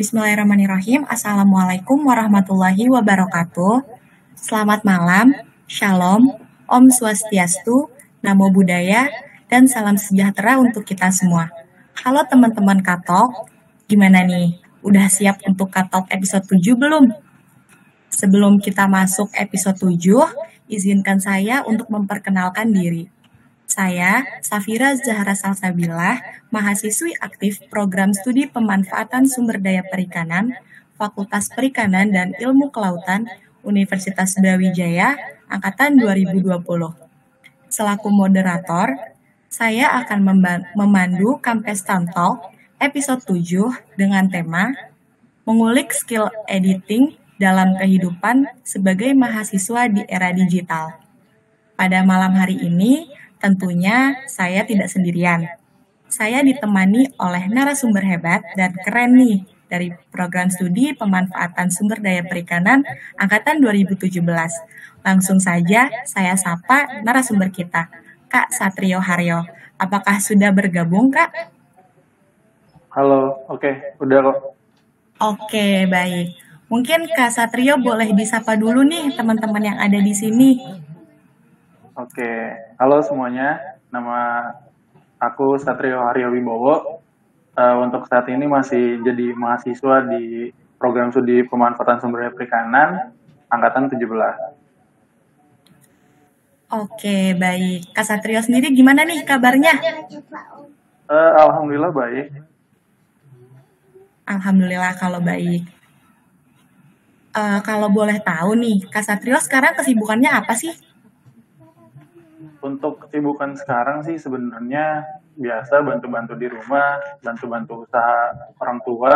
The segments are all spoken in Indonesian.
Bismillahirrahmanirrahim. Assalamualaikum warahmatullahi wabarakatuh. Selamat malam, Shalom, Om Swastiastu, Namo Buddhaya, dan salam sejahtera untuk kita semua. Halo teman-teman Katalk, gimana nih? Udah siap untuk Katalk episode 7 belum? Sebelum kita masuk episode 7, izinkan saya untuk memperkenalkan diri. Saya, Safira Zahra Salsabilah, mahasiswi aktif Program Studi Pemanfaatan Sumber Daya Perikanan, Fakultas Perikanan dan Ilmu Kelautan, Universitas Brawijaya, Angkatan 2020. Selaku moderator, saya akan memandu Campus Talk episode 7 dengan tema Mengulik Skill Editing dalam Kehidupan sebagai Mahasiswa di Era Digital. Pada malam hari ini, tentunya saya tidak sendirian. Saya ditemani oleh narasumber hebat dan keren nih dari Program Studi Pemanfaatan Sumber Daya Perikanan Angkatan 2017. Langsung saja saya sapa narasumber kita, Kak Satrio Haryo. Apakah sudah bergabung, Kak? Halo, oke, udah kok. Oke, baik. Mungkin Kak Satrio boleh disapa dulu nih teman-teman yang ada di sini. Oke, halo semuanya, nama aku Satrio Haryo Wibowo. Untuk saat ini masih jadi mahasiswa di Program Studi Pemanfaatan Sumber Daya Perikanan Angkatan 17. Oke, baik. Kak Satrio sendiri gimana nih kabarnya? Alhamdulillah baik. Alhamdulillah kalau baik. Kalau boleh tahu nih, Kak Satrio sekarang kesibukannya apa sih? Untuk kesibukan sekarang sih sebenarnya biasa bantu-bantu di rumah, bantu-bantu usaha orang tua,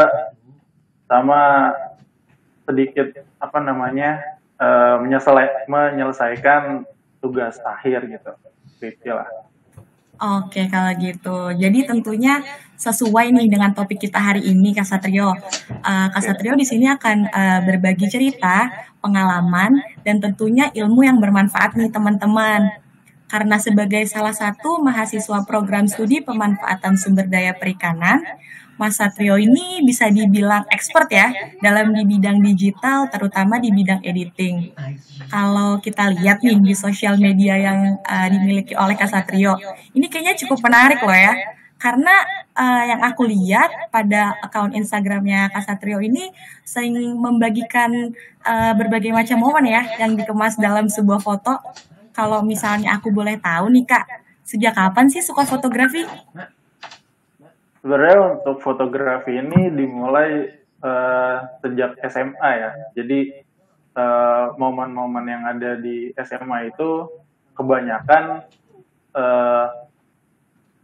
sama sedikit menyelesaikan tugas akhir gitu, skripsi lah. Oke, kalau gitu. Jadi tentunya sesuai nih dengan topik kita hari ini, Kak Satrio. Kak Satrio di sini akan berbagi cerita, pengalaman, dan tentunya ilmu yang bermanfaat nih teman-teman. Karena sebagai salah satu mahasiswa program studi pemanfaatan sumber daya perikanan, Mas Satrio ini bisa dibilang expert ya dalam di bidang digital, terutama di bidang editing. Kalau kita lihat nih di sosial media yang dimiliki oleh Kak Satrio, ini kayaknya cukup menarik loh ya. Karena yang aku lihat pada akun Instagramnya Kak Satrio ini sering membagikan berbagai macam momen ya yang dikemas dalam sebuah foto. Kalau misalnya aku boleh tahu nih Kak, sejak kapan sih suka fotografi? Sebenarnya untuk fotografi ini dimulai sejak SMA ya. Jadi momen-momen yang ada di SMA itu kebanyakan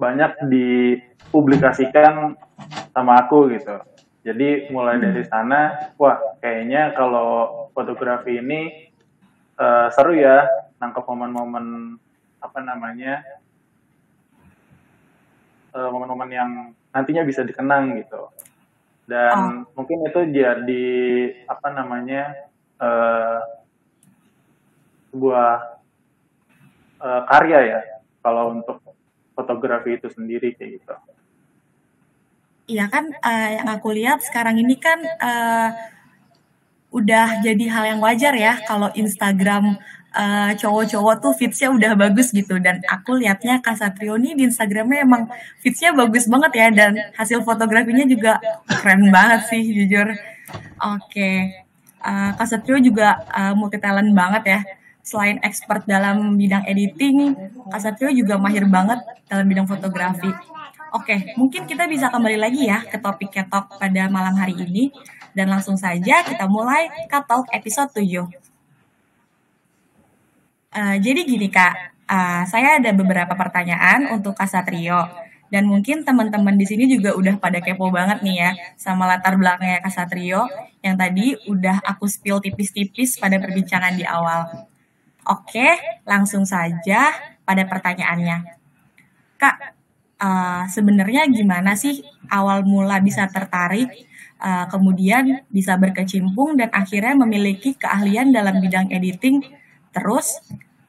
banyak dipublikasikan sama aku gitu. Jadi mulai dari sana, wah kayaknya kalau fotografi ini seru ya, nangkep momen-momen momen-momen yang nantinya bisa dikenang gitu. Dan mungkin itu jadi sebuah karya ya kalau untuk fotografi itu sendiri kayak gitu. Iya kan, yang aku lihat sekarang ini kan udah jadi hal yang wajar ya kalau Instagram cowok-cowok tuh feeds-nya udah bagus gitu, dan aku lihatnya Kak Satrio nih di Instagramnya emang feeds-nya bagus banget ya, dan hasil fotografinya juga keren banget sih jujur. Oke. Kak Satrio juga multi talent banget ya. Selain expert dalam bidang editing, Kak Satrio juga mahir banget dalam bidang fotografi. Oke, mungkin kita bisa kembali lagi ya ke topik Katalk pada malam hari ini. Dan langsung saja kita mulai Katalk episode 7. Jadi gini Kak, saya ada beberapa pertanyaan untuk Kak Satrio. Dan mungkin teman-teman di sini juga udah pada kepo banget nih ya sama latar belakangnya Kak Satrio yang tadi udah aku spill tipis-tipis pada perbincangan di awal. Oke, langsung saja pada pertanyaannya. Kak, sebenarnya gimana sih awal mula bisa tertarik, kemudian bisa berkecimpung dan akhirnya memiliki keahlian dalam bidang editing? Terus,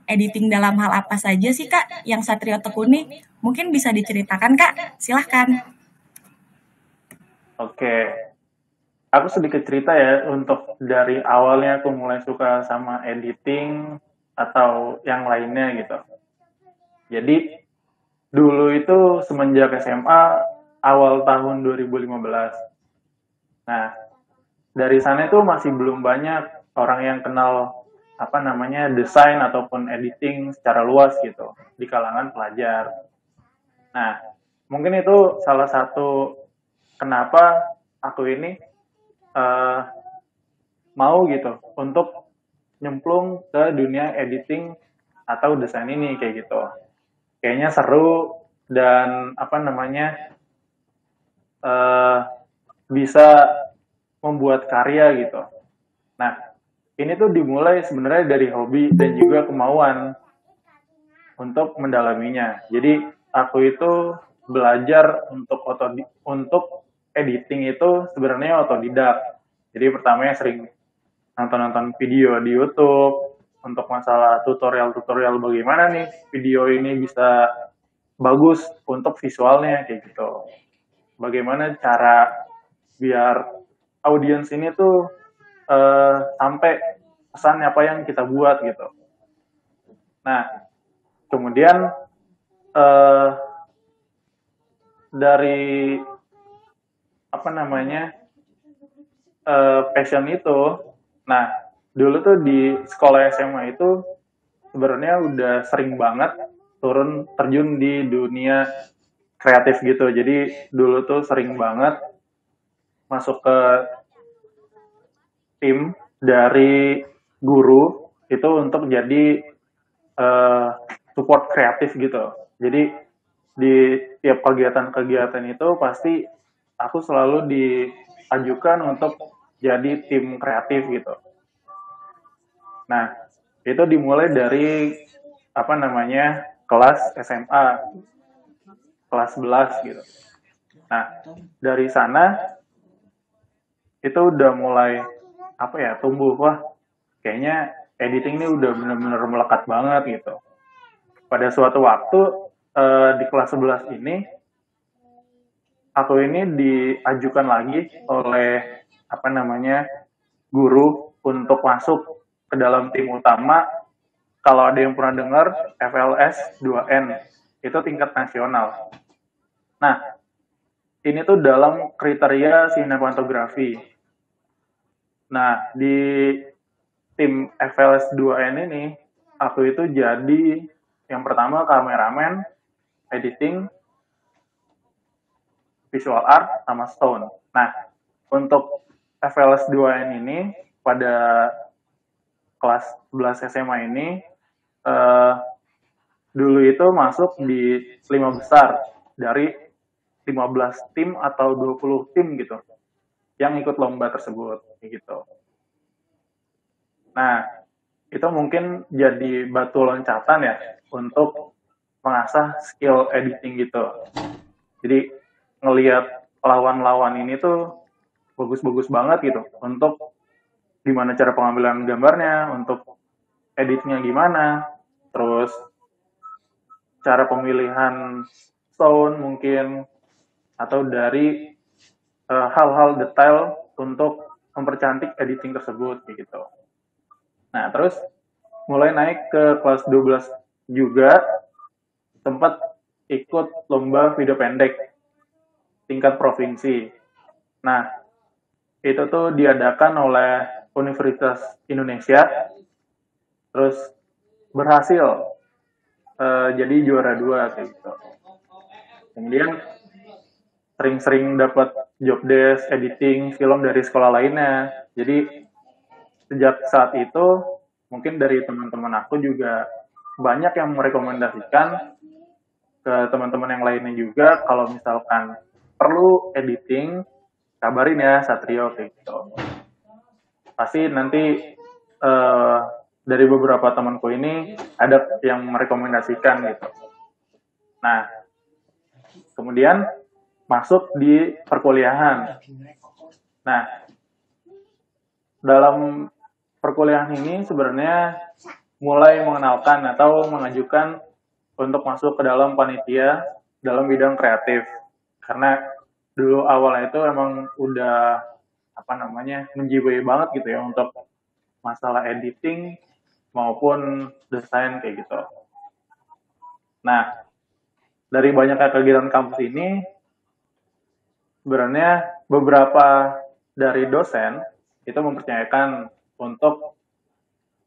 editing dalam hal apa saja sih Kak yang Satrio tekuni? Mungkin bisa diceritakan Kak, silahkan. Oke, aku sedikit cerita ya untuk dari awalnya aku mulai suka sama editing atau yang lainnya gitu. Jadi dulu itu semenjak SMA awal tahun 2015. Nah, dari sana itu masih belum banyak orang yang kenal apa namanya desain ataupun editing secara luas gitu di kalangan pelajar. Nah, mungkin itu salah satu kenapa aku ini uh, mau gitu untuk nyemplung ke dunia editing atau desain ini kayak gitu. Kayaknya seru dan apa namanya uh, bisa membuat karya gitu. Nah, ini tuh dimulai sebenarnya dari hobi dan juga kemauan untuk mendalaminya. Jadi aku itu belajar untuk editing itu sebenarnya otodidak. Jadi pertamanya sering nonton-nonton video di YouTube untuk masalah tutorial-tutorial bagaimana nih video ini bisa bagus untuk visualnya kayak gitu. Bagaimana cara biar audiens ini tuh sampai pesan apa yang kita buat gitu. Nah, kemudian dari apa namanya passion itu, nah dulu tuh di sekolah SMA itu sebenarnya udah sering banget turun terjun di dunia kreatif gitu. Jadi dulu tuh sering banget masuk ke tim dari guru itu untuk jadi support kreatif gitu. Jadi di tiap kegiatan-kegiatan itu pasti aku selalu diajukan untuk jadi tim kreatif gitu. Nah, itu dimulai dari apa namanya kelas SMA, kelas 11 gitu. Nah, dari sana itu udah mulai apa ya tumbuh, wah kayaknya editing ini udah benar-benar melekat banget gitu. Pada suatu waktu di kelas 11 ini aku ini diajukan lagi oleh apa namanya guru untuk masuk ke dalam tim utama. Kalau ada yang pernah dengar FLS 2N itu tingkat nasional. Nah, ini tuh dalam kriteria sinematografi. Nah, di tim FLS 2N ini aku itu jadi yang pertama kameramen, editing, visual art, sama sound. Nah, untuk FLS 2N ini pada kelas 11 SMA ini dulu itu masuk di 5 besar dari 15 tim atau 20 tim gitu yang ikut lomba tersebut gitu. Nah, itu mungkin jadi batu loncatan ya untuk mengasah skill editing gitu. Jadi ngelihat lawan-lawan ini tuh bagus-bagus banget gitu untuk gimana cara pengambilan gambarnya, untuk editnya gimana, terus cara pemilihan sound mungkin, atau dari hal-hal detail untuk mempercantik editing tersebut gitu. Nah, terus mulai naik ke kelas 12 juga sempat ikut lomba video pendek tingkat provinsi. Nah, itu tuh diadakan oleh Universitas Indonesia, terus berhasil jadi juara 2 kayak gitu. Kemudian sering-sering dapat job desk editing film dari sekolah lainnya. Jadi sejak saat itu mungkin dari teman-teman aku juga banyak yang merekomendasikan ke teman-teman yang lainnya juga kalau misalkan perlu editing kabarin ya Satrio kayak gitu. Pasti nanti dari beberapa temanku ini ada yang merekomendasikan gitu. Nah, kemudian masuk di perkuliahan. Nah, dalam perkuliahan ini sebenarnya mulai mengenalkan atau mengajukan untuk masuk ke dalam panitia dalam bidang kreatif. Karena dulu awalnya itu emang udah menjiwai banget gitu ya untuk masalah editing maupun desain kayak gitu. Nah, dari banyaknya kegiatan kampus ini, sebenarnya beberapa dari dosen itu mempercayakan untuk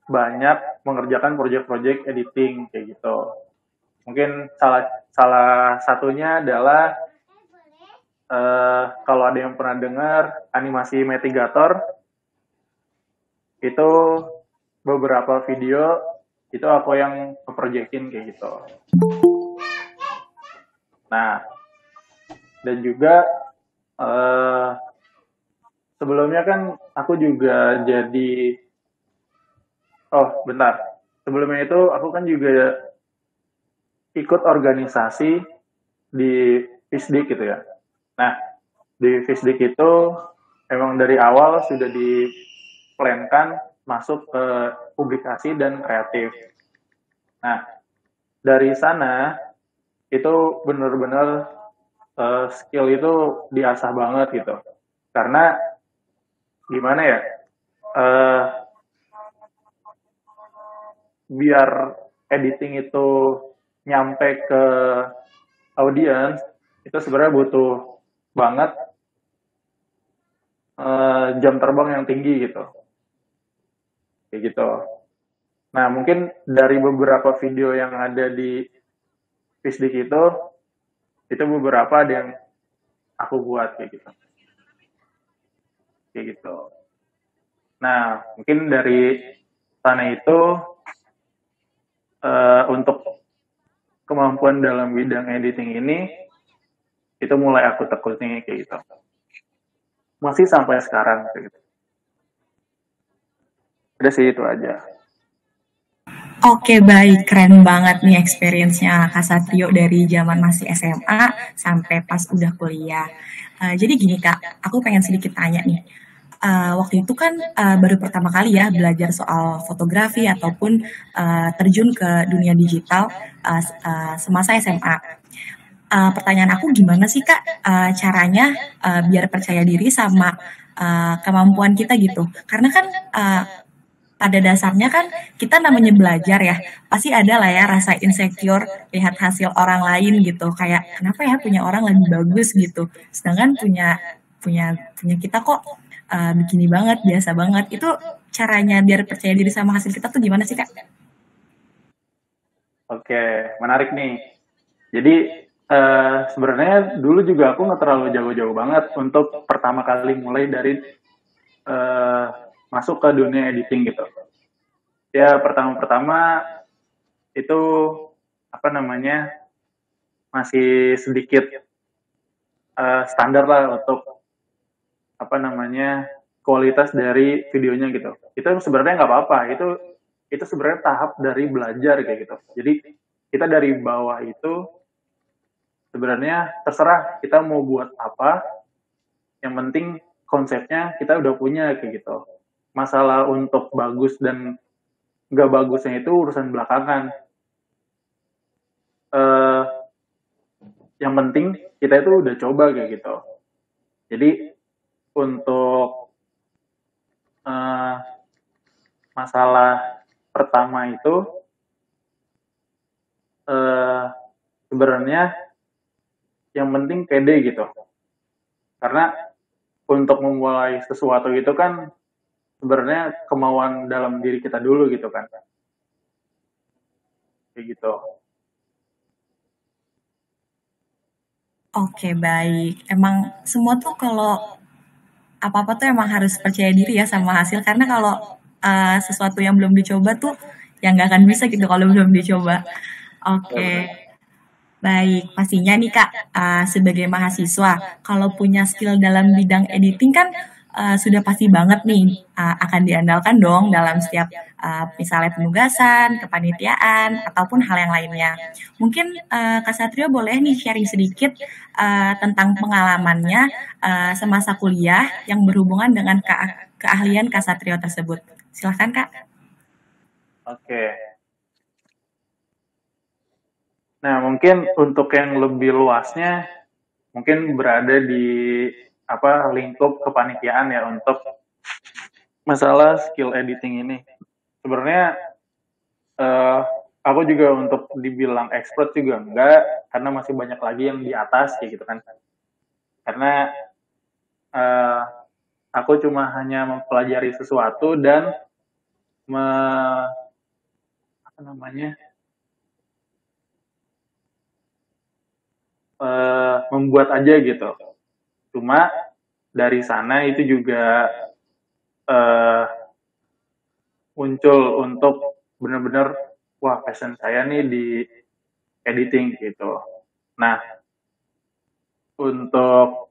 banyak mengerjakan proyek-proyek editing kayak gitu. Mungkin salah satunya adalah kalau ada yang pernah dengar animasi Metigator, itu beberapa video itu aku yang nge-projectin kayak gitu. Nah, dan juga sebelumnya kan aku juga jadi sebelumnya itu aku kan juga ikut organisasi di FISDIK gitu ya. Nah, di FISDIK itu emang dari awal sudah diplankan masuk ke publikasi dan kreatif. Nah, dari sana itu benar-benar skill itu diasah banget gitu. Karena gimana ya, biar editing itu nyampe ke audiens itu sebenarnya butuh banget jam terbang yang tinggi gitu, kayak gitu. Nah, mungkin dari beberapa video yang ada di FISDIK itu beberapa ada yang aku buat kayak gitu. Nah, mungkin dari sana itu untuk kemampuan dalam bidang editing ini itu mulai aku tekuni kayak gitu. Masih sampai sekarang kayak gitu. Udah sih itu aja. Oke, baik. Keren banget nih experience-nya Kak Satrio dari zaman masih SMA sampai pas udah kuliah. Jadi gini Kak, aku pengen sedikit tanya nih. Waktu itu kan baru pertama kali ya belajar soal fotografi ataupun terjun ke dunia digital semasa SMA. Pertanyaan aku gimana sih Kak caranya biar percaya diri sama kemampuan kita gitu? Karena kan pada dasarnya kan kita namanya belajar ya, pasti ada lah ya rasa insecure lihat hasil orang lain gitu. Kayak kenapa ya punya orang lebih bagus gitu, sedangkan punya punya punya kita kok begini banget, biasa banget. Itu caranya biar percaya diri sama hasil kita tuh gimana sih Kak? Oke, menarik nih. Jadi sebenarnya dulu juga aku nggak terlalu jauh-jauh banget untuk pertama kali mulai dari masuk ke dunia editing gitu. Ya pertama-pertama itu masih sedikit standar lah untuk kualitas dari videonya gitu. Itu sebenarnya nggak apa-apa. Itu sebenarnya tahap dari belajar kayak gitu. Jadi kita dari bawah itu sebenarnya terserah kita mau buat apa, yang penting konsepnya kita udah punya kayak gitu. Masalah untuk bagus dan nggak bagusnya itu urusan belakangan. Yang penting kita itu udah coba kayak gitu. Jadi untuk masalah pertama itu sebenarnya yang penting pede gitu. Karena untuk memulai sesuatu itu kan sebenarnya kemauan dalam diri kita dulu gitu kan. Kayak gitu. Oke, baik. Emang semua tuh kalau apa-apa tuh emang harus percaya diri ya sama hasil, karena kalau sesuatu yang belum dicoba tuh yang nggak akan bisa gitu kalau belum dicoba. Oke, baik. Pastinya nih Kak, sebagai mahasiswa, kalau punya skill dalam bidang editing kan sudah pasti banget nih akan diandalkan dong dalam setiap misalnya penugasan, kepanitiaan, ataupun hal yang lainnya. Mungkin Kak Satrio boleh nih sharing sedikit tentang pengalamannya semasa kuliah yang berhubungan dengan keahlian Kak Satrio tersebut. Silahkan Kak. Oke. Nah, mungkin untuk yang lebih luasnya, mungkin berada di lingkup kepanitiaan ya untuk masalah skill editing ini. Sebenarnya aku juga untuk dibilang expert juga enggak, karena masih banyak lagi yang di atas kayak gitu kan. Karena aku cuma hanya mempelajari sesuatu dan membuat aja gitu. Cuma dari sana itu juga muncul untuk benar-benar wah passion saya nih di editing gitu. Nah, untuk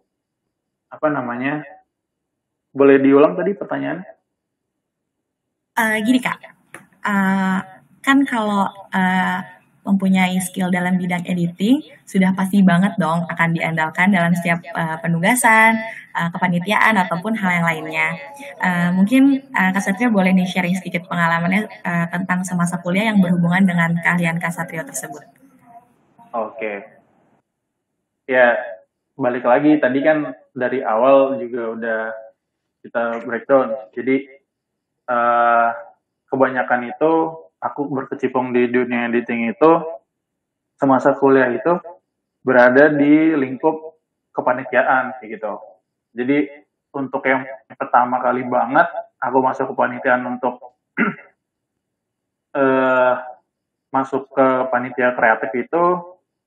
boleh diulang tadi pertanyaannya? Gini Kak, kan kalau mempunyai skill dalam bidang editing, sudah pasti banget dong akan diandalkan dalam setiap penugasan, kepanitiaan, ataupun hal yang lainnya. Mungkin Kak Satrio boleh nih sharing sedikit pengalamannya tentang semasa kuliah yang berhubungan dengan keahlian Kak Satrio tersebut. Oke. Ya, balik lagi, tadi kan dari awal juga udah kita breakdown. Jadi, kebanyakan itu aku berkecimpung di dunia editing itu semasa kuliah itu berada di lingkup kepanitiaan kayak gitu. Jadi untuk yang pertama kali banget aku masuk kepanitiaan untuk masuk ke panitia kreatif itu,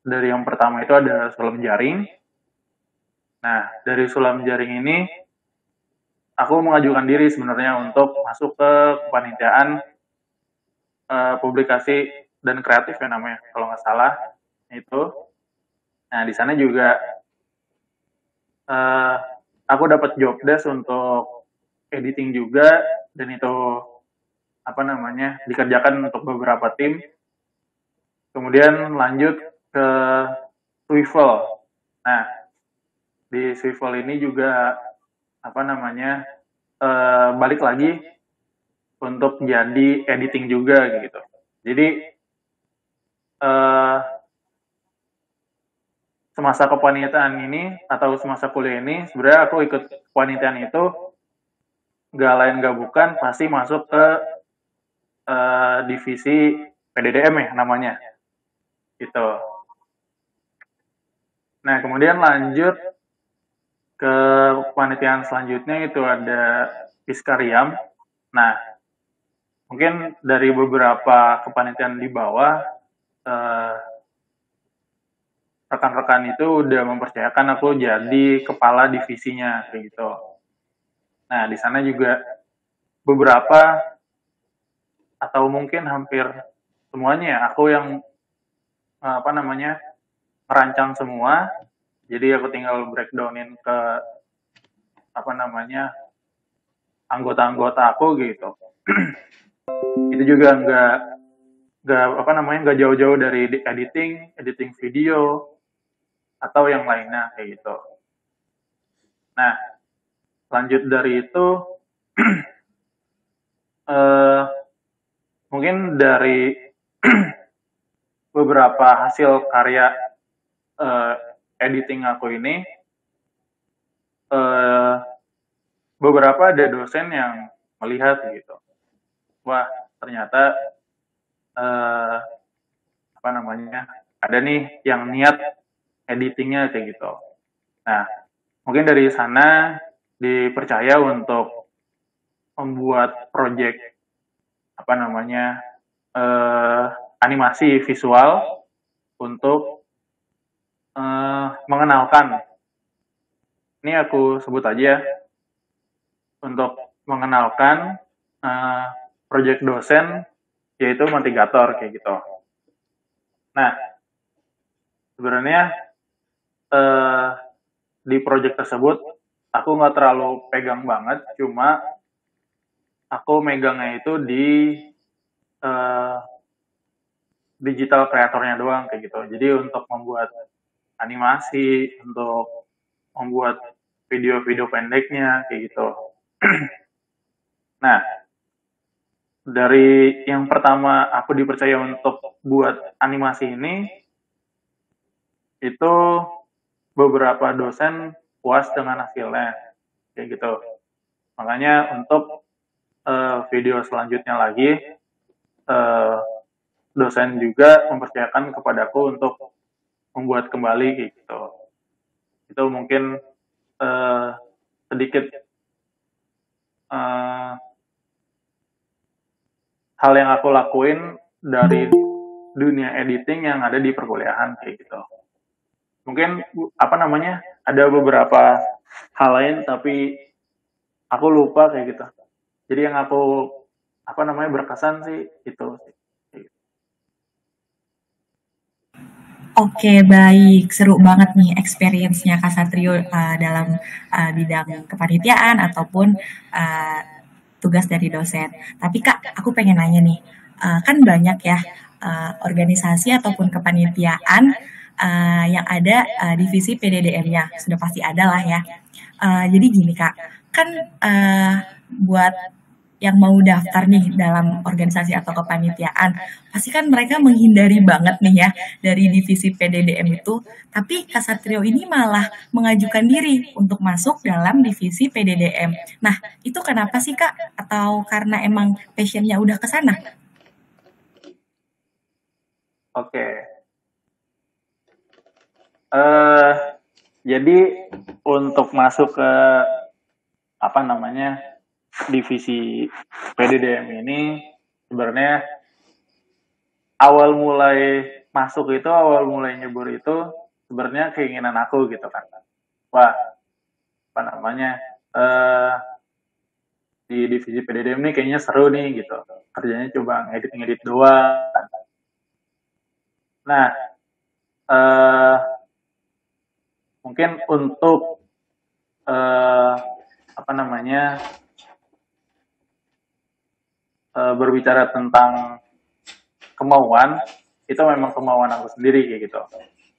dari yang pertama itu ada sulam jaring. Nah, dari sulam jaring ini aku mengajukan diri sebenarnya untuk masuk ke kepanitiaan publikasi dan kreatif ya namanya, kalau nggak salah itu. Nah, di sana juga aku dapat job desk untuk editing juga, dan itu dikerjakan untuk beberapa tim. Kemudian lanjut ke Swivel. Nah, di Swivel ini juga balik lagi untuk jadi editing juga gitu. Jadi semasa kepanitiaan ini atau semasa kuliah ini sebenarnya aku ikut kepanitiaan itu gak lain gak bukan pasti masuk ke divisi PDDM ya namanya gitu. Nah, kemudian lanjut ke kepanitiaan selanjutnya itu ada Fiskariam. Nah, mungkin dari beberapa kepanitiaan di bawah rekan-rekan itu udah mempercayakan aku jadi kepala divisinya kayak gitu. Nah, di sana juga beberapa atau mungkin hampir semuanya aku yang merancang semua. Jadi aku tinggal breakdownin ke anggota-anggota aku gitu. Itu juga nggak jauh-jauh dari editing video atau yang lainnya kayak gitu. Nah, lanjut dari itu mungkin dari beberapa hasil karya editing aku ini, beberapa ada dosen yang melihat gitu, wah ternyata ada nih yang niat editingnya kayak gitu. Nah, mungkin dari sana dipercaya untuk membuat project animasi visual untuk mengenalkan, ini aku sebut aja untuk mengenalkan project dosen yaitu Matigator kayak gitu. Nah, sebenarnya di project tersebut aku nggak terlalu pegang banget, cuma aku megangnya itu di digital kreatornya doang kayak gitu. Jadi untuk membuat animasi, untuk membuat video-video pendeknya kayak gitu. Nah, dari yang pertama aku dipercaya untuk buat animasi ini, itu beberapa dosen puas dengan hasilnya kayak gitu. Makanya untuk video selanjutnya lagi dosen juga mempercayakan kepadaku untuk membuat kembali kayak gitu. Itu mungkin sedikit hal yang aku lakuin dari dunia editing yang ada di perkuliahan kayak gitu. Mungkin ada beberapa hal lain tapi aku lupa kayak gitu. Jadi yang aku berkesan sih itu. Oke, baik. Seru banget nih experience-nya Kak Satrio dalam bidang kepanitiaan ataupun tugas dari dosen. Tapi Kak, aku pengen nanya nih, kan banyak ya organisasi ataupun kepanitiaan yang ada divisi PDDM-nya, sudah pasti ada lah ya. Jadi gini Kak, kan buat yang mau daftar nih dalam organisasi atau kepanitiaan, pasti kan mereka menghindari banget nih ya dari divisi PDDM itu, tapi Kak Satrio ini malah mengajukan diri untuk masuk dalam divisi PDDM. Nah, itu kenapa sih Kak? Atau karena emang passion-nya udah ke sana? Oke. Jadi untuk masuk ke divisi PDDM ini sebenarnya awal mulai nyebur itu sebenarnya keinginan aku gitu kan. Wah, di divisi PDDM ini kayaknya seru nih gitu. Kerjanya coba ngedit doang. Nah, mungkin untuk berbicara tentang kemauan, itu memang kemauan aku sendiri kayak gitu.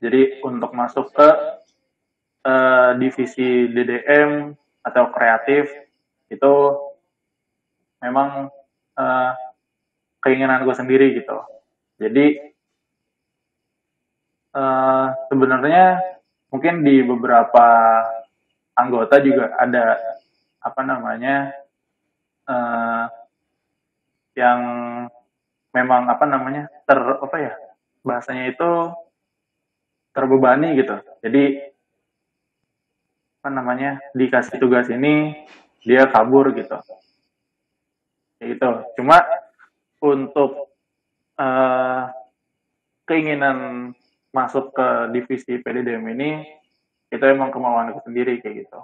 Jadi untuk masuk ke divisi DDM atau kreatif itu memang keinginan gue sendiri gitu. Jadi sebenarnya mungkin di beberapa anggota juga ada yang memang bahasanya itu terbebani gitu. Jadi dikasih tugas ini dia kabur gitu. Gitu. Cuma untuk keinginan masuk ke divisi PDDM ini itu emang kemauan aku sendiri kayak gitu.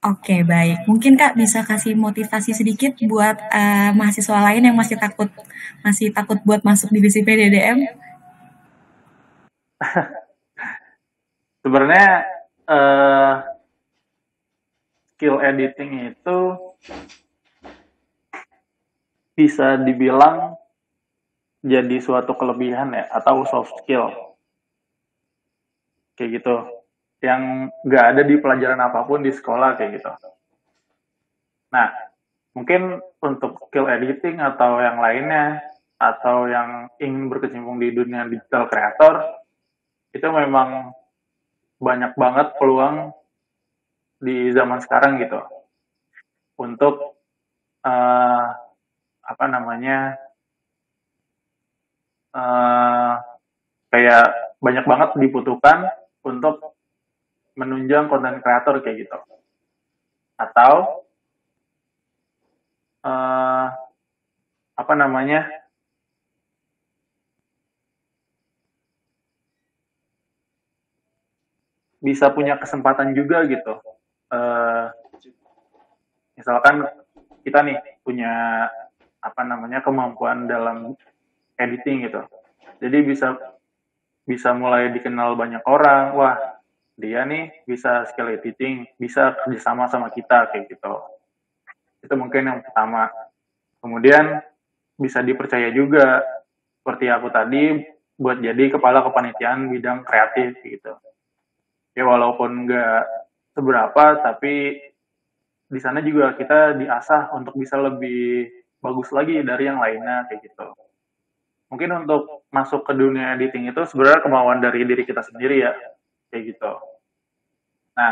Oke, baik. Mungkin Kak bisa kasih motivasi sedikit buat mahasiswa lain yang masih takut buat masuk divisi PDDM? Sebenarnya skill editing itu bisa dibilang jadi suatu kelebihan ya atau soft skill kayak gitu yang nggak ada di pelajaran apapun di sekolah kayak gitu. Nah, mungkin untuk skill editing atau yang lainnya atau yang ingin berkecimpung di dunia digital creator itu memang banyak banget peluang di zaman sekarang gitu untuk kayak banyak banget dibutuhkan untuk menunjang konten kreator kayak gitu atau bisa punya kesempatan juga gitu. Misalkan kita nih punya kemampuan dalam editing gitu. Jadi bisa mulai dikenal banyak orang. Wah, dia nih bisa skill editing, bisa kerjasama sama kita kayak gitu. Itu mungkin yang pertama. Kemudian bisa dipercaya juga seperti aku tadi buat jadi kepala kepanitiaan bidang kreatif gitu. Ya walaupun nggak seberapa, tapi di sana juga kita diasah untuk bisa lebih bagus lagi dari yang lainnya kayak gitu. Mungkin untuk masuk ke dunia editing itu sebenarnya kemauan dari diri kita sendiri ya. kayak gitu. Nah,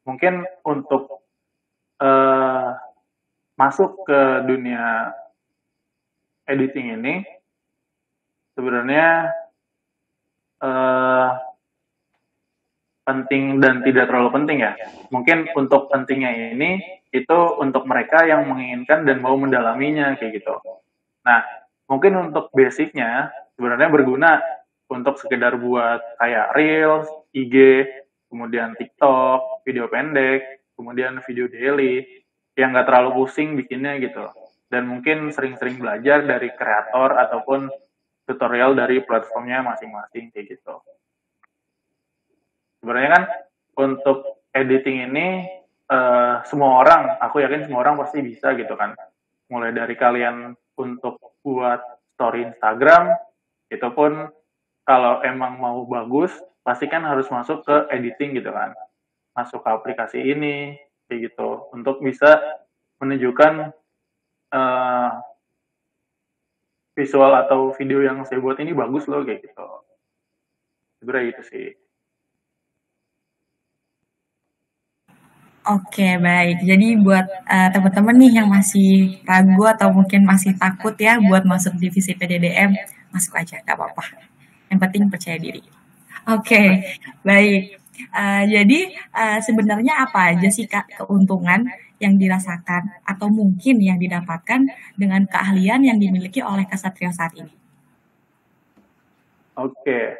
mungkin untuk masuk ke dunia editing ini sebenarnya penting dan tidak terlalu penting ya. Mungkin untuk pentingnya ini itu untuk mereka yang menginginkan dan mau mendalaminya kayak gitu. Nah, mungkin untuk basicnya sebenarnya berguna untuk sekedar buat kayak Reels, IG, kemudian TikTok, video pendek, kemudian video daily yang nggak terlalu pusing bikinnya gitu. Dan mungkin sering-sering belajar dari kreator ataupun tutorial dari platformnya masing-masing kayak gitu. Sebenarnya kan untuk editing ini semua orang, aku yakin semua orang pasti bisa gitu kan. Mulai dari kalian untuk buat story Instagram, itu pun kalau emang mau bagus, pasti kan harus masuk ke editing gitu kan. Masuk ke aplikasi ini, kayak gitu. Untuk bisa menunjukkan visual atau video yang saya buat ini bagus loh, kayak gitu. Sebenarnya itu sih. Oke, baik. Jadi buat teman-teman nih yang masih ragu atau mungkin masih takut ya buat masuk divisi PDDM, masuk aja, nggak apa-apa. Yang penting percaya diri. Oke, baik. Jadi sebenarnya apa aja sih Kak keuntungan yang dirasakan atau mungkin yang didapatkan dengan keahlian yang dimiliki oleh Kak Satrio saat ini? Oke,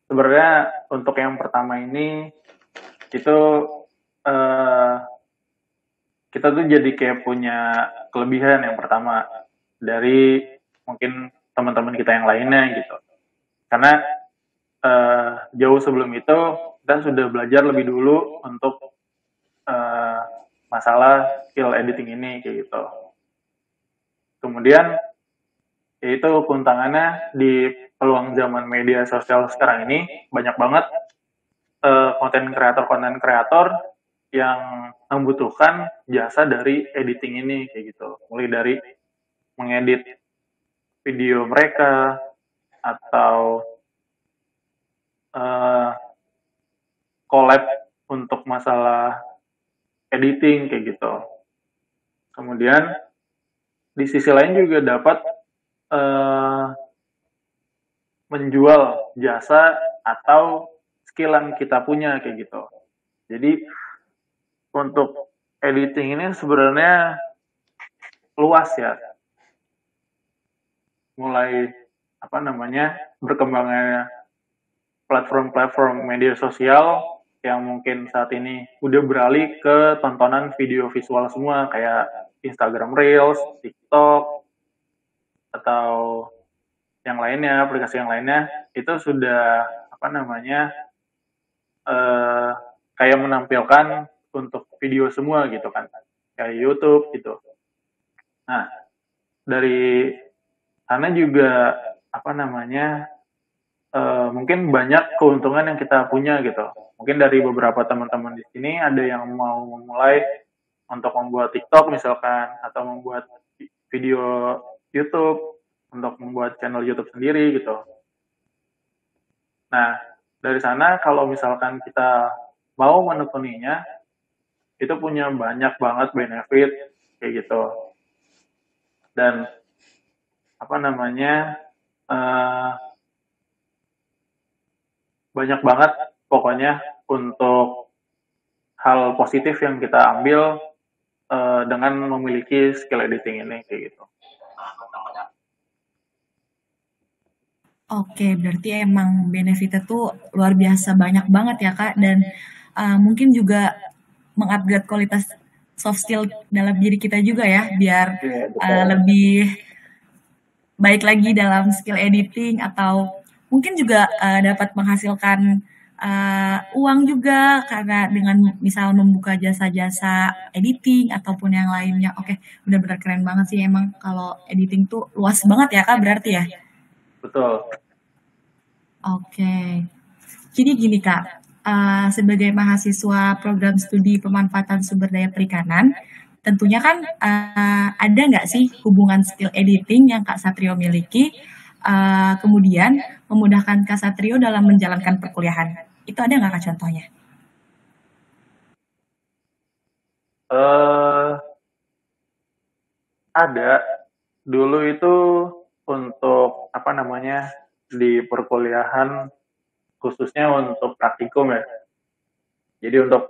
sebenarnya untuk yang pertama ini itu kita tuh jadi kayak punya kelebihan yang pertama dari mungkin teman-teman kita yang lainnya gitu. Karena jauh sebelum itu kita sudah belajar lebih dulu untuk masalah skill editing ini kayak gitu. Kemudian yaitu keuntungannya di peluang zaman media sosial sekarang ini banyak banget konten kreator yang membutuhkan jasa dari editing ini kayak gitu. Mulai dari mengedit video mereka atau collab untuk masalah editing kayak gitu. Kemudian di sisi lain juga dapat menjual jasa atau skill yang kita punya kayak gitu. Jadi untuk editing ini sebenarnya luas ya. Mulai berkembangnya platform-platform media sosial yang mungkin saat ini udah beralih ke tontonan video visual semua kayak Instagram Reels, TikTok, atau yang lainnya, aplikasi yang lainnya itu sudah kayak menampilkan untuk video semua gitu kan, kayak YouTube gitu. Nah, dari sana juga mungkin banyak keuntungan yang kita punya gitu. Mungkin dari beberapa teman-teman di sini ada yang mau memulai untuk membuat TikTok misalkan, atau membuat video YouTube, untuk membuat channel YouTube sendiri gitu. Nah, dari sana kalau misalkan kita mau menekuninya, itu punya banyak banget benefit kayak gitu. Dan banyak banget pokoknya untuk hal positif yang kita ambil dengan memiliki skill editing ini kayak gitu. Oke, berarti emang benefitnya tuh luar biasa banyak banget ya Kak, dan mungkin juga mengupgrade kualitas soft skill dalam diri kita juga ya, biar lebih baik lagi dalam skill editing, atau mungkin juga dapat menghasilkan uang juga karena dengan misal membuka jasa-jasa editing ataupun yang lainnya. Oke, benar-benar keren banget sih emang kalau editing tuh luas banget ya Kak berarti ya. Betul. Oke, jadi gini Kak, sebagai mahasiswa program studi pemanfaatan sumber daya perikanan, tentunya kan ada nggak sih hubungan skill editing yang Kak Satrio miliki, kemudian memudahkan Kak Satrio dalam menjalankan perkuliahan? Itu ada nggak Kak contohnya? eh ada dulu itu untuk apa namanya di perkuliahan khususnya untuk praktikum ya. Jadi untuk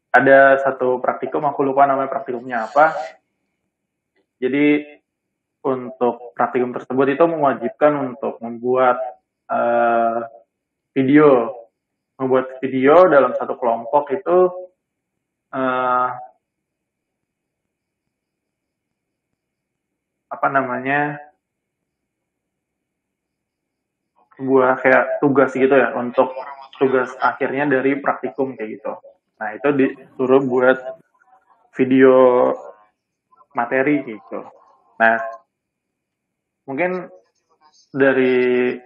ada satu praktikum, aku lupa namanya praktikumnya apa. Jadi untuk praktikum tersebut itu mewajibkan untuk uh, video, membuat video dalam satu kelompok itu uh, apa namanya sebuah kayak tugas gitu ya untuk tugas akhirnya dari praktikum kayak gitu. Nah itu disuruh buat video materi gitu. Nah mungkin dari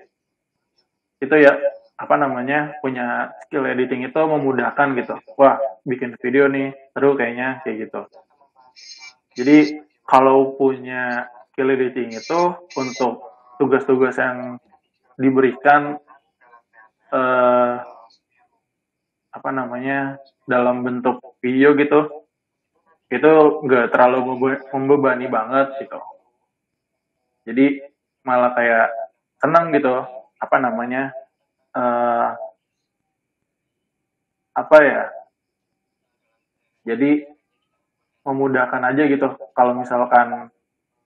itu ya apa namanya punya skill editing itu memudahkan gitu. Wah bikin video nih seru kayaknya kayak gitu. Jadi kalau punya skill editing itu untuk tugas-tugas yang diberikan eh, apa namanya dalam bentuk video gitu itu nggak terlalu membebani banget gitu. Jadi malah kayak senang gitu apa namanya uh, apa ya jadi memudahkan aja gitu kalau misalkan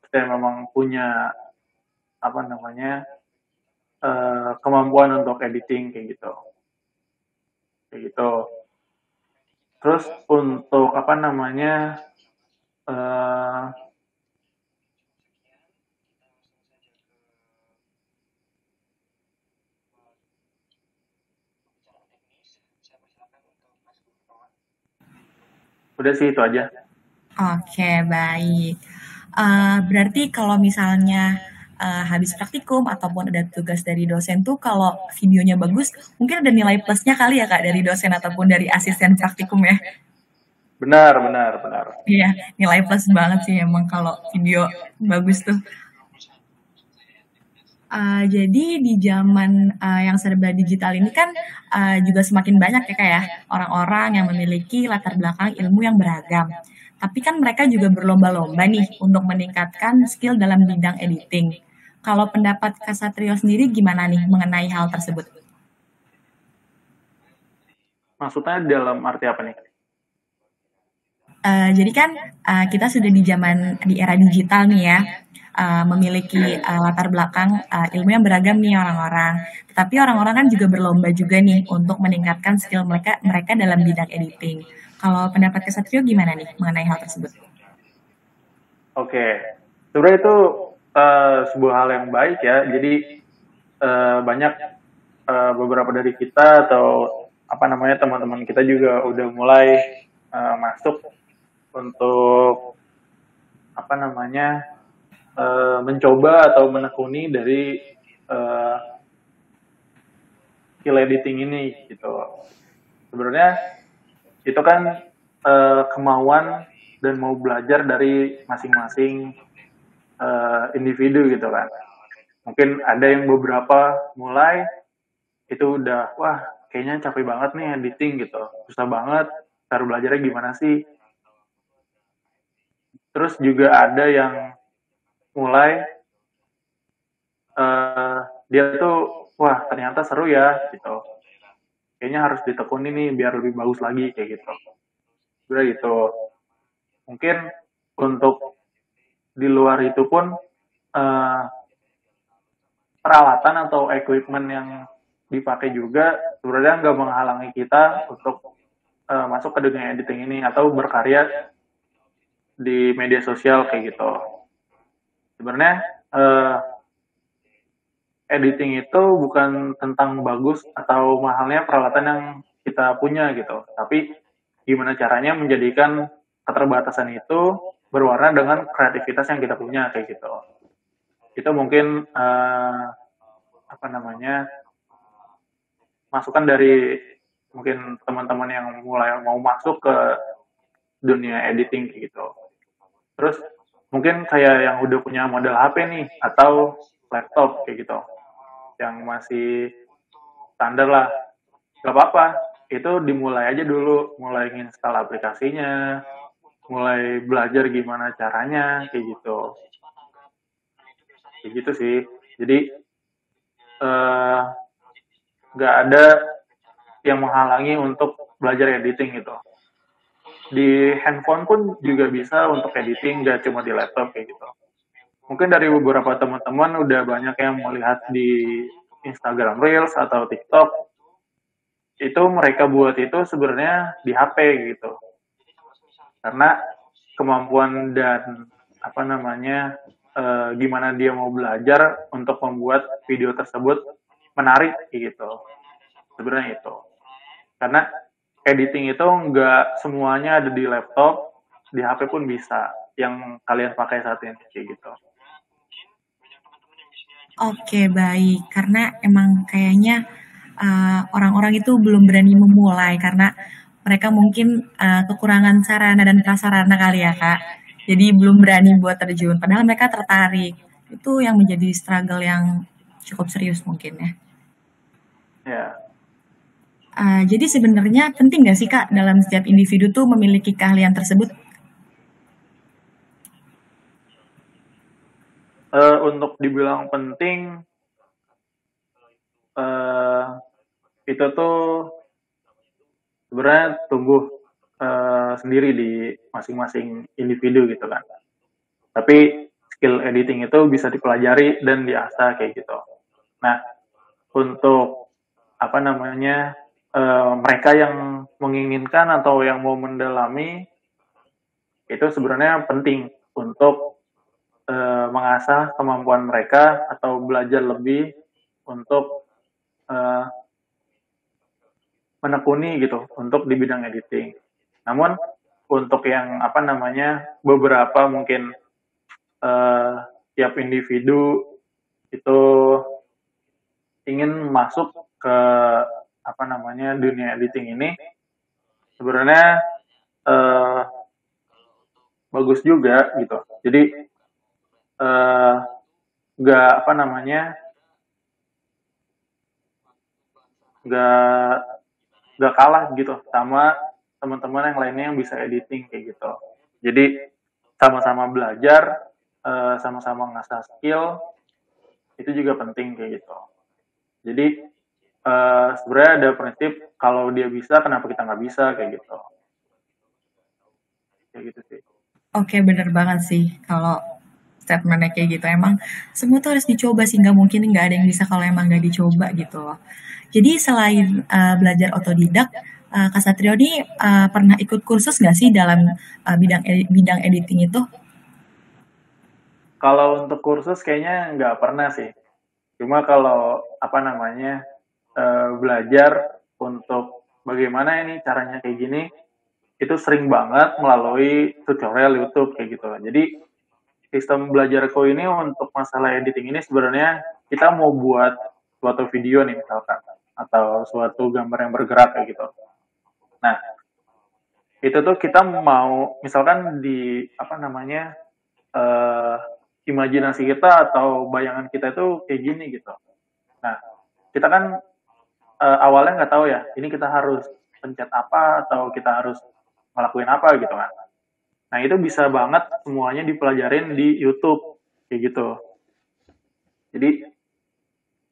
kita memang punya apa namanya kemampuan untuk editing kayak gitu terus untuk apa namanya uh, udah sih itu aja. Oke, baik. Berarti kalau misalnya habis praktikum ataupun ada tugas dari dosen tuh kalau videonya bagus, mungkin ada nilai plusnya kali ya Kak dari dosen ataupun dari asisten praktikum ya. Benar benar benar. Iya, nilai plus banget sih emang kalau video bagus tuh. Jadi di zaman yang serba digital ini kan juga semakin banyak ya Kak ya orang-orang yang memiliki latar belakang ilmu yang beragam. Tapi kan mereka juga berlomba-lomba nih untuk meningkatkan skill dalam bidang editing. Kalau pendapat Kak Satrio sendiri gimana nih mengenai hal tersebut? Maksudnya dalam arti apa nih? Jadi kan kita sudah di zaman di era digital nih ya, memiliki latar belakang ilmu yang beragam nih orang-orang. Tapi orang-orang kan juga berlomba juga nih untuk meningkatkan skill mereka mereka dalam bidang editing. Kalau pendapat Kesatrio gimana nih mengenai hal tersebut? Oke, sebenarnya itu sebuah hal yang baik ya. Jadi banyak beberapa dari kita atau apa namanya teman-teman kita juga udah mulai masuk untuk apa namanya mencoba atau menekuni dari skill editing ini gitu. Sebenarnya itu kan kemauan dan mau belajar dari masing-masing individu gitu kan. Mungkin ada yang beberapa mulai itu udah wah kayaknya capek banget nih editing gitu, susah banget, cara belajarnya gimana sih? Terus juga ada yang mulai dia tuh wah ternyata seru ya gitu, kayaknya harus ditekuni nih biar lebih bagus lagi kayak gitu. Udah gitu. Mungkin untuk di luar itu pun uh, peralatan atau equipment yang dipakai juga sebenarnya nggak menghalangi kita untuk masuk ke dunia editing ini atau berkarya di media sosial kayak gitu. Sebenarnya editing itu bukan tentang bagus atau mahalnya peralatan yang kita punya gitu, tapi gimana caranya menjadikan keterbatasan itu berwarna dengan kreativitas yang kita punya kayak gitu. Itu mungkin apa namanya masukan dari mungkin teman-teman yang mulai mau masuk ke dunia editing kayak gitu. Terus mungkin kayak yang udah punya model HP nih atau laptop kayak gitu, yang masih standar lah. gak apa-apa, itu dimulai aja dulu, mulai install aplikasinya, mulai belajar gimana caranya, kayak gitu sih. Jadi nggak ada yang menghalangi untuk belajar editing gitu. Di handphone pun juga bisa untuk editing, gak cuma di laptop kayak gitu. Mungkin dari beberapa teman-teman udah banyak yang melihat di Instagram Reels atau TikTok, itu mereka buat itu sebenarnya di HP gitu. Karena kemampuan dan apa namanya gimana dia mau belajar untuk membuat video tersebut menarik gitu. Sebenarnya itu. Karena editing itu nggak semuanya ada di laptop, di HP pun bisa yang kalian pakai saat ini kayak gitu. Oke, baik. Karena emang kayaknya orang-orang itu belum berani memulai karena mereka mungkin kekurangan sarana dan prasarana kali ya, Kak. Jadi belum berani buat terjun. Padahal mereka tertarik. Itu yang menjadi struggle yang cukup serius mungkin ya. Ya, Jadi sebenarnya penting nggak sih Kak dalam setiap individu tuh memiliki keahlian tersebut? untuk dibilang penting, eh, itu tuh sebenarnya tumbuh sendiri di masing-masing individu gitu kan. Tapi skill editing itu bisa dipelajari dan diasah kayak gitu. Nah, untuk apa namanya mereka yang menginginkan atau yang mau mendalami itu sebenarnya penting untuk mengasah kemampuan mereka atau belajar lebih untuk uh, menekuni gitu untuk di bidang editing. Namun untuk yang apa namanya beberapa mungkin tiap individu itu ingin masuk ke apa namanya dunia editing ini, sebenarnya eh, bagus juga gitu. Jadi nggak apa namanya nggak nggak kalah gitu sama teman-teman yang lainnya yang bisa editing kayak gitu. Jadi sama-sama belajar, sama-sama ngasah skill, itu juga penting kayak gitu. Jadi sebenarnya ada prinsip kalau dia bisa, kenapa kita nggak bisa kayak gitu. Kayak gitu sih. Oke, bener banget sih kalau statementnya kayak gitu. Emang semua tuh harus dicoba sih, nggak mungkin nggak ada yang bisa kalau emang nggak dicoba gitu loh. Jadi selain belajar otodidak, Kak Satrio ini pernah ikut kursus nggak sih dalam bidang editing itu? Kalau untuk kursus kayaknya nggak pernah sih. Cuma kalau apa namanya belajar untuk bagaimana ini caranya kayak gini, itu sering banget melalui tutorial YouTube kayak gitu. Jadi sistem belajarku ini untuk masalah editing ini sebenarnya kita mau buat suatu video nih misalkan atau suatu gambar yang bergerak kayak gitu. Nah, itu tuh kita mau misalkan di apa namanya eh, imajinasi kita atau bayangan kita itu kayak gini gitu. Nah, kita kan awalnya nggak tahu ya, ini kita harus pencet apa atau kita harus ngelakuin apa gitu kan. Nah, itu bisa banget semuanya dipelajarin di YouTube kayak gitu. Jadi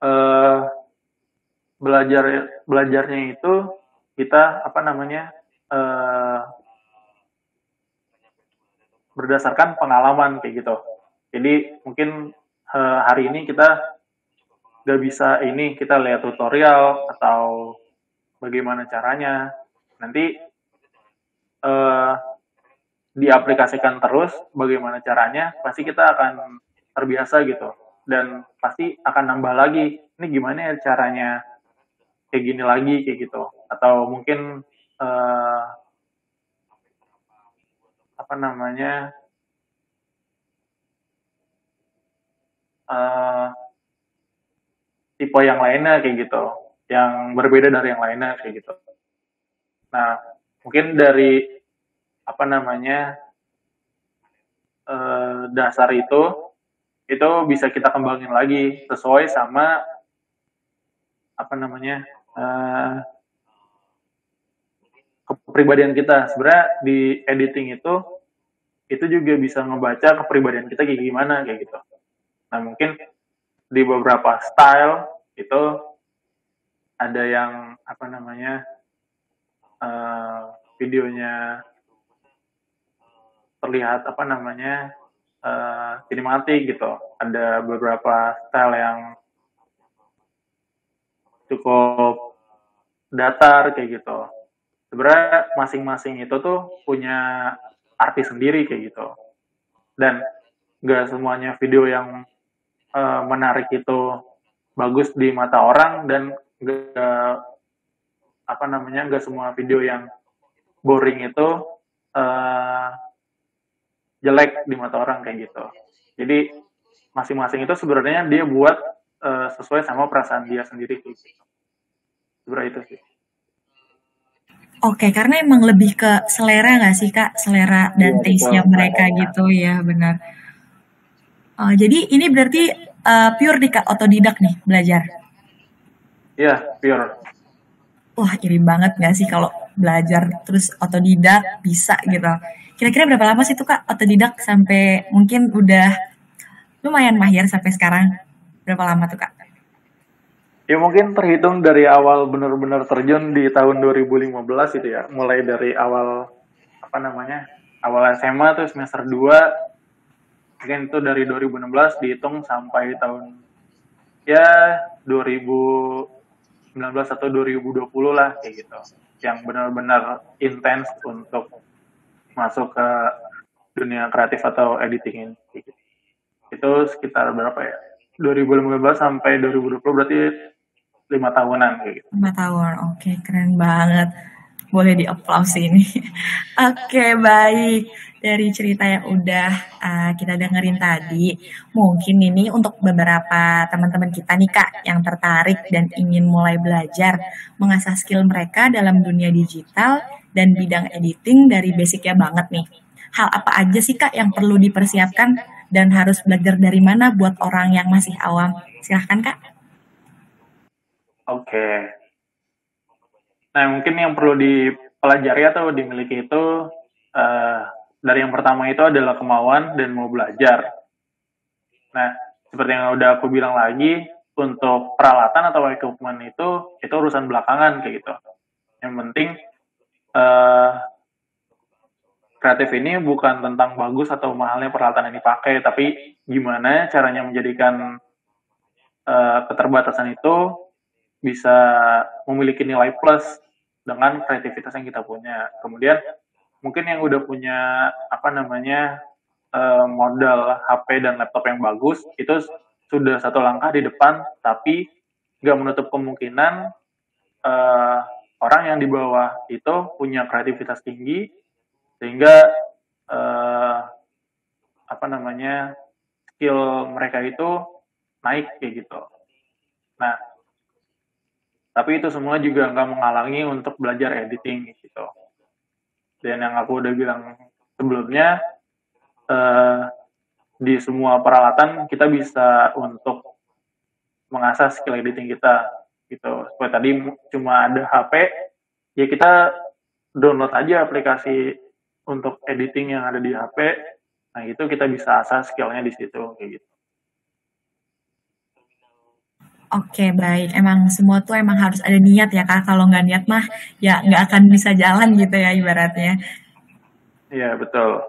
eh, belajarnya itu kita apa namanya eh, berdasarkan pengalaman kayak gitu. Jadi mungkin hari ini kita nggak bisa ini kita lihat tutorial atau bagaimana caranya. Nanti eh, diaplikasikan terus bagaimana caranya, pasti kita akan terbiasa gitu. Dan pasti akan nambah lagi, ini gimana ya caranya kayak gini lagi, kayak gitu. Atau mungkin apa namanya, eh, tipe yang lainnya kayak gitu. Yang berbeda dari yang lainnya kayak gitu. Nah, mungkin dari apa namanya, dasar itu bisa kita kembangin lagi sesuai sama apa namanya kepribadian kita. Sebenarnya di editing itu juga bisa ngebaca kepribadian kita kayak gimana kayak gitu. Nah mungkin di beberapa style itu ada yang apa namanya videonya terlihat apa namanya sinematik gitu. Ada beberapa style yang cukup datar kayak gitu. Sebenarnya masing-masing itu tuh punya arti sendiri kayak gitu. Dan gak semuanya video yang menarik itu bagus di mata orang, dan gak semua video yang boring itu jelek di mata orang kayak gitu. Jadi masing-masing itu sebenarnya dia buat sesuai sama perasaan dia sendiri kayak gitu. Sebenarnya itu sih. Oke, karena emang lebih ke selera nggak sih Kak? Selera dan taste-nya mereka gitu ya, benar. Jadi ini berarti pure di Kak, otodidak nih belajar? Iya, pure. Wah, iri banget nggak sih kalau belajar terus otodidak bisa gitu. Kira-kira berapa lama sih tuh Kak otodidak sampai mungkin udah lumayan mahir sampai sekarang? Berapa lama tuh Kak? Ya mungkin terhitung dari awal benar-benar terjun di tahun 2015 itu ya. Mulai dari awal awal SMA tuh semester 2, mungkin itu dari 2016 dihitung sampai tahun ya 2019 atau 2020 lah kayak gitu. Yang benar-benar intens untuk masuk ke dunia kreatif atau editing ini. Itu sekitar berapa ya? 2015 sampai 2020 berarti 5 tahunan kayak gitu. 5 tahun, oke, keren banget. Boleh di-applause ini. Oke, baik. Dari cerita yang udah kita dengerin tadi, mungkin ini untuk beberapa teman-teman kita nih Kak, yang tertarik dan ingin mulai belajar mengasah skill mereka dalam dunia digital dan bidang editing dari basicnya banget nih. Hal apa aja sih Kak yang perlu dipersiapkan dan harus belajar dari mana buat orang yang masih awam? Silahkan Kak. Oke. Nah, mungkin yang perlu dipelajari atau dimiliki itu dari yang pertama itu adalah kemauan dan mau belajar. Nah, seperti yang udah aku bilang lagi, untuk peralatan atau equipment itu urusan belakangan kayak gitu. Yang penting kreatif ini bukan tentang bagus atau mahalnya peralatan yang dipakai, tapi gimana caranya menjadikan keterbatasan itu bisa memiliki nilai plus dengan kreativitas yang kita punya. Kemudian mungkin yang udah punya modal HP dan laptop yang bagus itu sudah satu langkah di depan, tapi nggak menutup kemungkinan orang yang di bawah itu punya kreativitas tinggi sehingga skill mereka itu naik kayak gitu. Nah, tapi itu semua juga nggak menghalangi untuk belajar editing gitu. Dan yang aku udah bilang sebelumnya, di semua peralatan kita bisa untuk mengasah skill editing kita gitu. Seperti tadi cuma ada HP, ya kita download aja aplikasi untuk editing yang ada di HP. Nah itu kita bisa asah skillnya di situ kayak gitu. Oke, baik. Emang semua tuh emang harus ada niat ya Kak. Kalau nggak niat mah ya nggak akan bisa jalan gitu ya ibaratnya. Iya betul.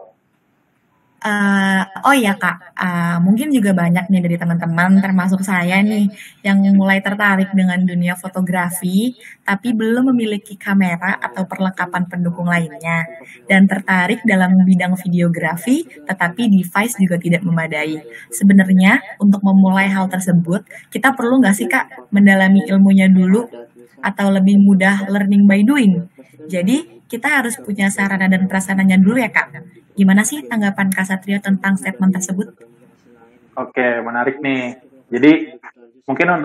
Oh iya Kak, mungkin juga banyak nih dari teman-teman, termasuk saya nih, yang mulai tertarik dengan dunia fotografi, tapi belum memiliki kamera atau perlengkapan pendukung lainnya, dan tertarik dalam bidang videografi, tetapi device juga tidak memadai. Sebenarnya, untuk memulai hal tersebut, kita perlu nggak sih Kak, mendalami ilmunya dulu, atau lebih mudah learning by doing? Jadi, kita harus punya sarana dan prasarananya dulu ya Kak. Gimana sih tanggapan Kak Satrio tentang statement tersebut? Oke, menarik nih. Jadi mungkin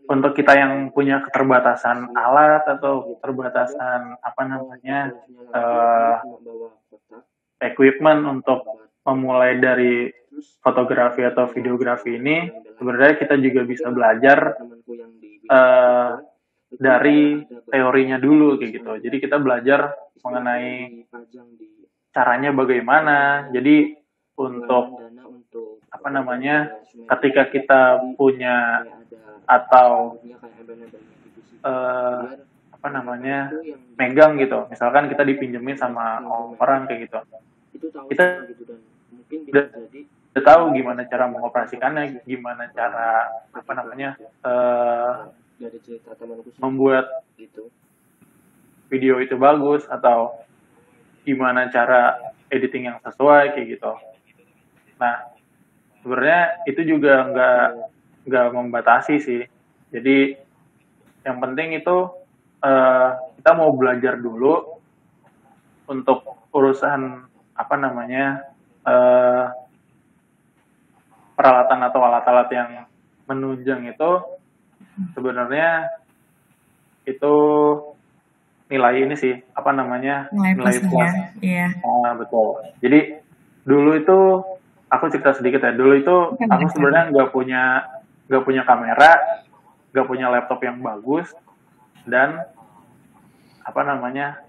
untuk kita yang punya keterbatasan alat atau keterbatasan equipment untuk memulai dari fotografi atau videografi ini, sebenarnya kita juga bisa belajar dari teorinya dulu kayak gitu. Jadi kita belajar mengenai caranya bagaimana. Jadi untuk apa namanya, ketika kita punya atau apa namanya, megang gitu, misalkan kita dipinjemin sama orang kayak gitu, kita udah tahu gimana cara mengoperasikannya, gimana cara apa namanya, membuat video itu bagus, atau gimana cara editing yang sesuai kayak gitu. Nah, sebenarnya itu juga nggak membatasi sih. Jadi yang penting itu kita mau belajar dulu untuk urusan apa namanya, peralatan atau alat-alat yang menunjang itu sebenarnya itu nilai ini sih, apa namanya, Nilai plus. Iya. Betul. Jadi dulu itu aku cerita sedikit ya. Dulu itu aku sebenarnya nggak punya kamera, nggak punya laptop yang bagus, dan apa namanya,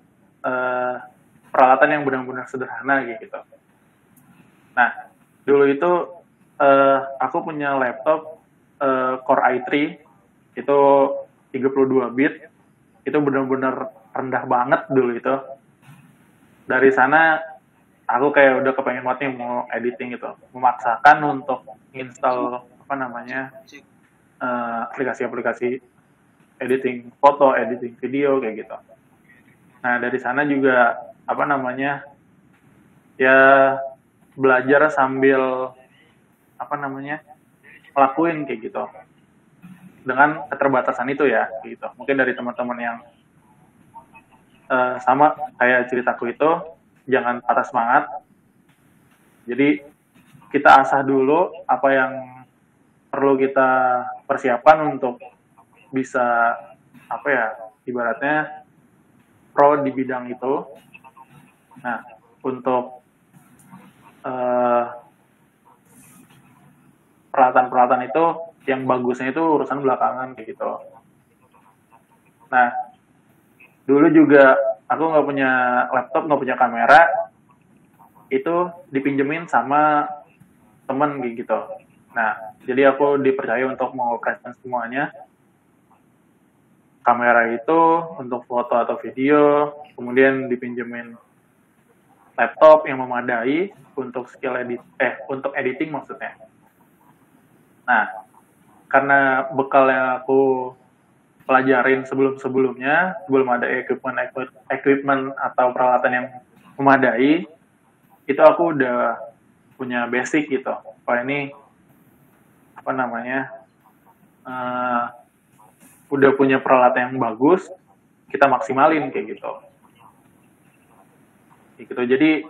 peralatan yang benar-benar sederhana gitu. Nah, dulu itu aku punya laptop Core i3 itu 32 bit, itu benar-benar rendah banget dulu itu. Dari sana aku kayak udah kepengen banget nih mau editing gitu, memaksakan untuk install apa namanya, aplikasi-aplikasi editing foto, editing video kayak gitu. Nah, dari sana juga apa namanya, ya belajar sambil apa namanya, ngelakuin kayak gitu dengan keterbatasan itu ya gitu. Mungkin dari teman-teman yang sama kayak ceritaku itu, jangan patah semangat. Jadi kita asah dulu apa yang perlu kita persiapan untuk bisa apa ya, ibaratnya pro di bidang itu. Nah, untuk peralatan-peralatan itu yang bagusnya itu urusan belakangan kayak gitu. Nah, dulu juga aku nggak punya laptop, nggak punya kamera, itu dipinjemin sama temen gitu. Nah, jadi aku dipercaya untuk mengoperasikan semuanya. Kamera itu untuk foto atau video, kemudian dipinjemin laptop yang memadai untuk untuk editing maksudnya. Nah, karena bekal yang aku pelajarin sebelum-sebelumnya, belum ada equipment atau peralatan yang memadai, itu aku udah punya basic gitu. Wah, ini apa namanya, udah punya peralatan yang bagus, kita maksimalin kayak gitu. Jadi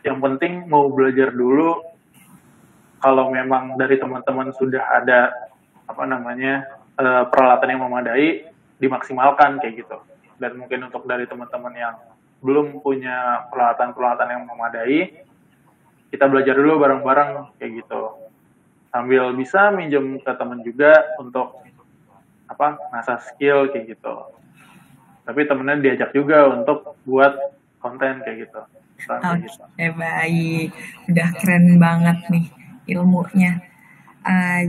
yang penting mau belajar dulu. Kalau memang dari teman-teman sudah ada apa namanya, peralatan yang memadai, dimaksimalkan kayak gitu. Dan mungkin untuk dari teman-teman yang belum punya peralatan-peralatan yang memadai, kita belajar dulu bareng-bareng kayak gitu. Sambil bisa minjem ke teman juga untuk apa, ngasah skill kayak gitu. Tapi temennya diajak juga untuk buat konten kayak gitu. Oke, baik. Udah keren banget nih ilmunya.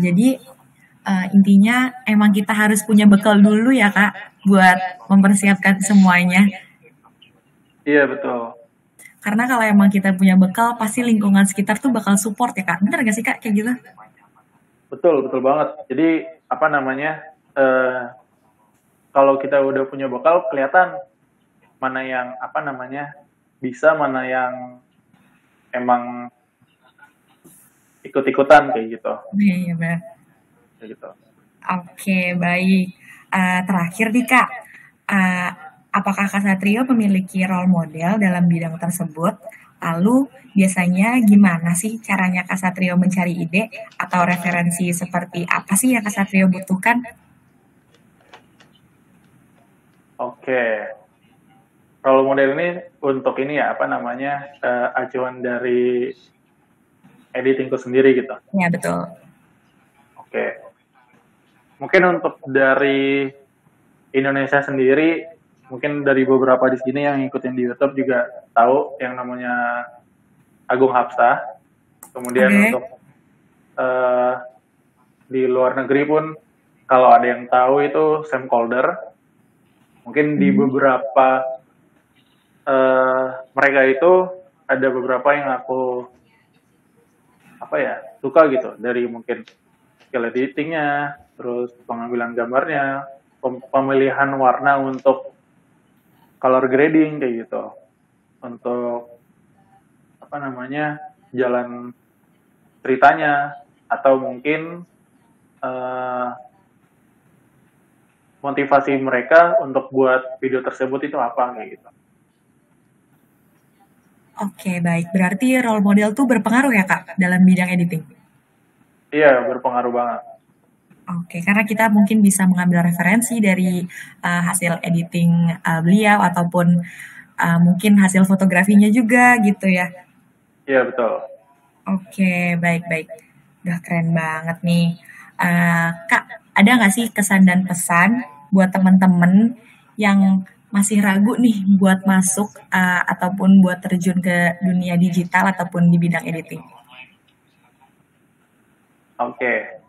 Jadi intinya emang kita harus punya bekal dulu ya Kak, buat mempersiapkan semuanya. Iya, betul. Karena kalau emang kita punya bekal, pasti lingkungan sekitar tuh bakal support ya Kak. Bener gak sih Kak kayak gitu? Betul banget. Jadi apa namanya, kalau kita udah punya bekal, kelihatan mana yang apa namanya bisa, mana yang emang ikut-ikutan kayak gitu. Iya benar. Kayak gitu. Oke, baik. Terakhir nih Kak, apakah Kak Satrio memiliki role model dalam bidang tersebut? Lalu biasanya gimana sih caranya Kak Satrio mencari ide atau referensi seperti apa sih yang Kak Satrio butuhkan? Oke. Role model ini untuk ini ya, apa namanya, acuan dari editingku sendiri gitu. Ya, betul. Oke. Mungkin untuk dari Indonesia sendiri, mungkin dari beberapa di sini yang ngikutin di YouTube juga tahu yang namanya Agung Hapsah. Kemudian untuk di luar negeri pun kalau ada yang tahu itu Sam Calder. Mungkin di beberapa mereka itu ada beberapa yang aku suka gitu, dari mungkin skill editingnya, terus pengambilan gambarnya, pemilihan warna untuk color grading kayak gitu, untuk jalan ceritanya, atau mungkin motivasi mereka untuk buat video tersebut itu apa kayak gitu. Oke, baik. Berarti role model tuh berpengaruh ya, Kak, dalam bidang editing? Iya, berpengaruh banget. Oke, karena kita mungkin bisa mengambil referensi dari hasil editing beliau, ataupun mungkin hasil fotografinya juga gitu ya. Iya, betul. Oke, baik-baik. Udah keren banget nih. Kak, ada nggak sih kesan dan pesan buat teman-teman yang masih ragu nih buat masuk ataupun buat terjun ke dunia digital ataupun di bidang editing? Oke.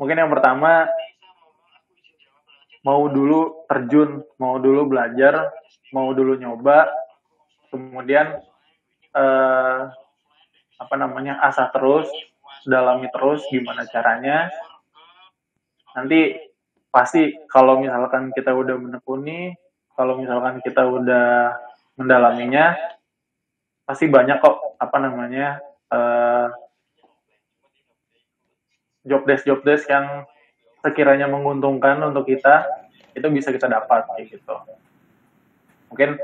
Mungkin yang pertama, mau dulu terjun, mau dulu belajar, mau dulu nyoba, kemudian asah terus, dalami terus gimana caranya. Nanti pasti kalau misalkan kita udah menekuni, kalau misalkan kita udah mendalaminya, pasti banyak kok job desk yang sekiranya menguntungkan untuk kita, itu bisa kita dapat kayak gitu. Mungkin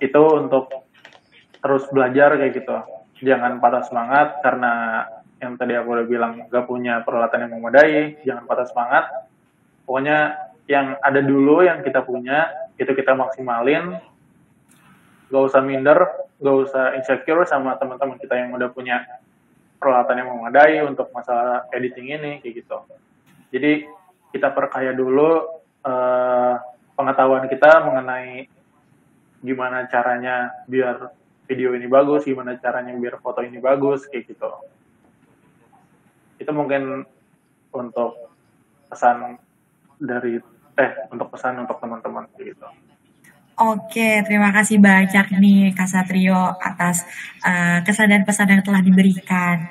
itu untuk terus belajar kayak gitu. Jangan patah semangat karena yang tadi aku udah bilang gak punya peralatan yang memadai. Jangan patah semangat. Pokoknya yang ada dulu yang kita punya itu kita maksimalin. Gak usah minder, gak usah insecure sama teman-teman kita yang udah punya peralatan yang memadai untuk masalah editing ini kayak gitu. Jadi kita perkaya dulu pengetahuan kita mengenai gimana caranya biar video ini bagus, gimana caranya biar foto ini bagus kayak gitu. Itu mungkin untuk pesan untuk teman-teman gitu. Oke, terima kasih banyak nih Kak Satrio atas kesan dan pesan yang telah diberikan.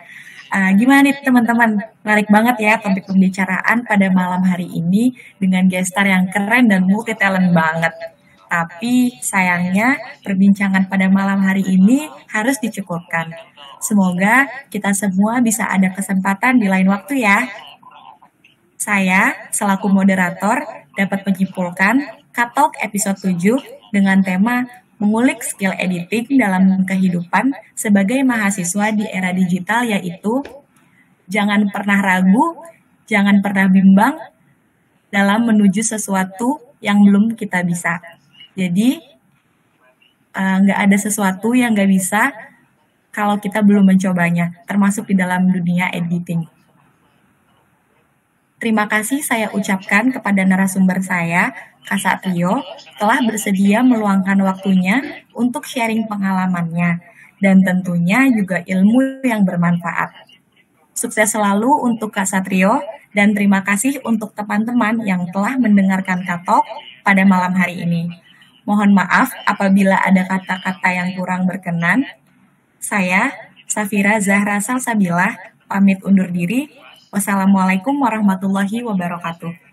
Gimana nih teman-teman? Menarik banget ya topik pembicaraan pada malam hari ini dengan gestar yang keren dan multi talent banget. Tapi sayangnya perbincangan pada malam hari ini harus dicukupkan. Semoga kita semua bisa ada kesempatan di lain waktu ya. Saya, selaku moderator, dapat menyimpulkan Katalk episode 7 dengan tema mengulik skill editing dalam kehidupan sebagai mahasiswa di era digital, yaitu jangan pernah ragu, jangan pernah bimbang dalam menuju sesuatu yang belum kita bisa. Jadi, nggak ada sesuatu yang nggak bisa kalau kita belum mencobanya, termasuk di dalam dunia editing. Terima kasih saya ucapkan kepada narasumber saya, Kak Satrio, telah bersedia meluangkan waktunya untuk sharing pengalamannya, dan tentunya juga ilmu yang bermanfaat. Sukses selalu untuk Kak Satrio, dan terima kasih untuk teman-teman yang telah mendengarkan Katalk pada malam hari ini. Mohon maaf apabila ada kata-kata yang kurang berkenan. Saya, Safira Zahra Salsabila, pamit undur diri. Wassalamualaikum warahmatullahi wabarakatuh.